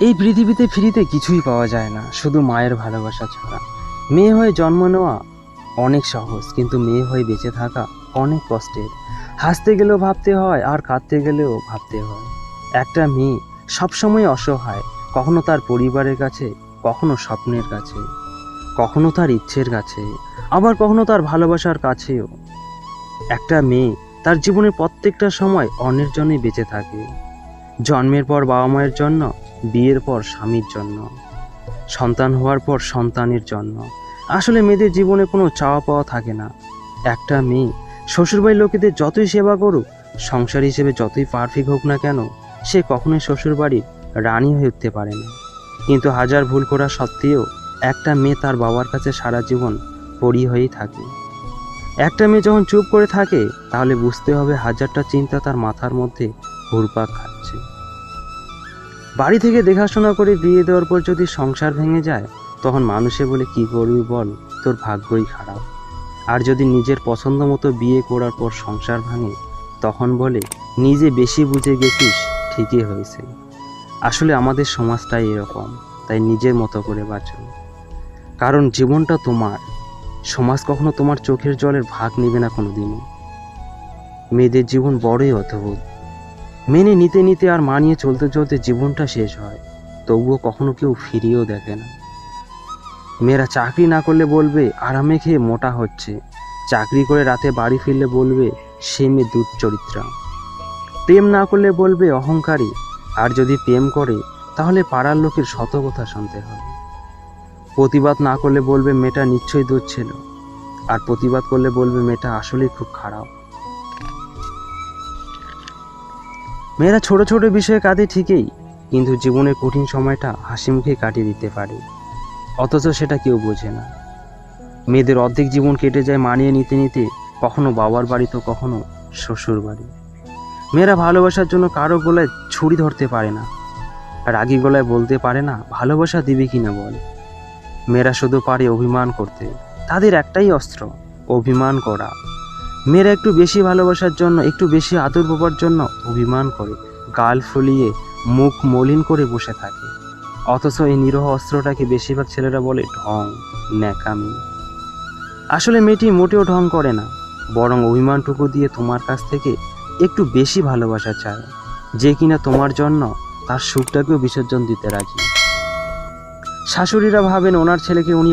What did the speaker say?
এই পৃথিবীতে ফ্রিতে কিছুই পাওয়া যায় না, শুধু মায়ের ভালোবাসা ছাড়া। মেয়ে হয়ে জন্ম নেওয়া অনেক সহজ, কিন্তু মেয়ে হয়ে বেঁচে থাকা অনেক কষ্টের। হাসতে গেলেও ভাবতে হয়, আর কাঁদতে গেলেও ভাবতে হয়। একটা মেয়ে সবসময় অসহায়, কখনো তার পরিবারের কাছে, কখনো স্বপ্নের কাছে, কখনো তার ইচ্ছের কাছে, আবার কখনো তার ভালোবাসার কাছেও। একটা মেয়ে তার জীবনের প্রত্যেকটা সময় অন্যের জন্যই বেঁচে থাকে। জন্মের পর বাবা মায়ের জন্য, বিয়ের পর স্বামীর জন্য, সন্তান হওয়ার পর সন্তানের জন্য। আসলে মেয়েদের জীবনে কোনো চাওয়া পাওয়া থাকে না। একটা মেয়ে শ্বশুরবাড়ির লোকেদের যতই সেবা করুক, সংসার হিসেবে যতই পারফেক্ট হোক না কেন, সে কখনোই শ্বশুরবাড়ির রানী হয়ে উঠতে পারে না। কিন্তু হাজার ভুল করা সত্ত্বেও একটা মেয়ে তার বাবার কাছে সারা জীবন পরী হয়েই থাকে। একটা মেয়ে যখন চুপ করে থাকে, তাহলে বুঝতে হবে হাজারটা চিন্তা তার মাথার মধ্যে ঘুরপাক খাচ্ছে। বাড়ি থেকে দেখাশোনা করে বিয়ে দেওয়ার পর যদি সংসার ভেঙে যায়, তখন মানুষে বলে কি করবি বল, তোর ভাগ্যই খারাপ। আর যদি নিজের পছন্দ মতো বিয়ে করার পর সংসার ভাঙে, তখন বলে নিজে বেশি বুঝে গেছিস, ঠিকই হয়েছে। আসলে আমাদের সমাজটাই এরকম, তাই নিজের মতো করে বাঁচো। কারণ জীবনটা তোমার, সমাজ কখনো তোমার চোখের জলের ভাগ নেবে না কোনোদিনও। মেয়েদের জীবন বড়ই অদ্ভুত। মেনে নিতে নিতে আর মানিয়ে চলতে চলতে জীবনটা শেষ হয়, তবুও কখনো কেউ ফিরিয়েও দেখে না। মেয়েরা চাকরি না করলে বলবে আরামে খেয়ে মোটা হচ্ছে, চাকরি করে রাতে বাড়ি ফিরলে বলবে সে মেয়ে দুশ্চরিত্রা। প্রেম না করলে বলবে অহংকারী, আর যদি প্রেম করে তাহলে পাড়ার লোকের শত কথা শুনতে হবে। প্রতিবাদ না করলে বলবে মেয়েটা নিশ্চয়ই দুধ ছিল, আর প্রতিবাদ করলে বলবে মেয়েটা আসলেই খুব খারাপ। মেয়েরা ছোট ছোট বিষয়ে কাঁদে ঠিকই, কিন্তু জীবনের কঠিন সময়টা হাসি মুখে কাটিয়ে দিতে পারে, অথচ সেটা কেউ বোঝে না। মেয়েদের অর্ধেক জীবন কেটে যায় মানিয়ে নিতে নিতে, কখনো বাবার বাড়ি তো কখনো শ্বশুর বাড়ি। মেয়েরা ভালোবাসার জন্য কারো গলায় ছুরি ধরতে পারে না, রাগী গলায় বলতে পারে না ভালোবাসা দিবে কিনা বল। মেয়েরা শুধু পারে অভিমান করতে, তাদের একটাই অস্ত্র, অভিমান করা। মেয়েরা একটু বেশি ভালোবাসার জন্য, একটু বেশি আদর পাবার জন্য অভিমান করে, গাল ফুলিয়ে মুখ মলিন করে বসে থাকে। অথচ এই নিরহ অস্ত্রটাকে বেশিরভাগ ছেলেরা বলে ঢং, ন্যাকামি। আসলে মেয়েটি মোটেও ঢং করে না, বরং অভিমানটুকু দিয়ে তোমার কাছ থেকে একটু বেশি ভালোবাসা চায়, যে কিনা তোমার জন্য তার সুখটাকেও বিসর্জন দিতে রাজি। শাশুড়িরা ভাবেন ওনার ছেলেকে উনি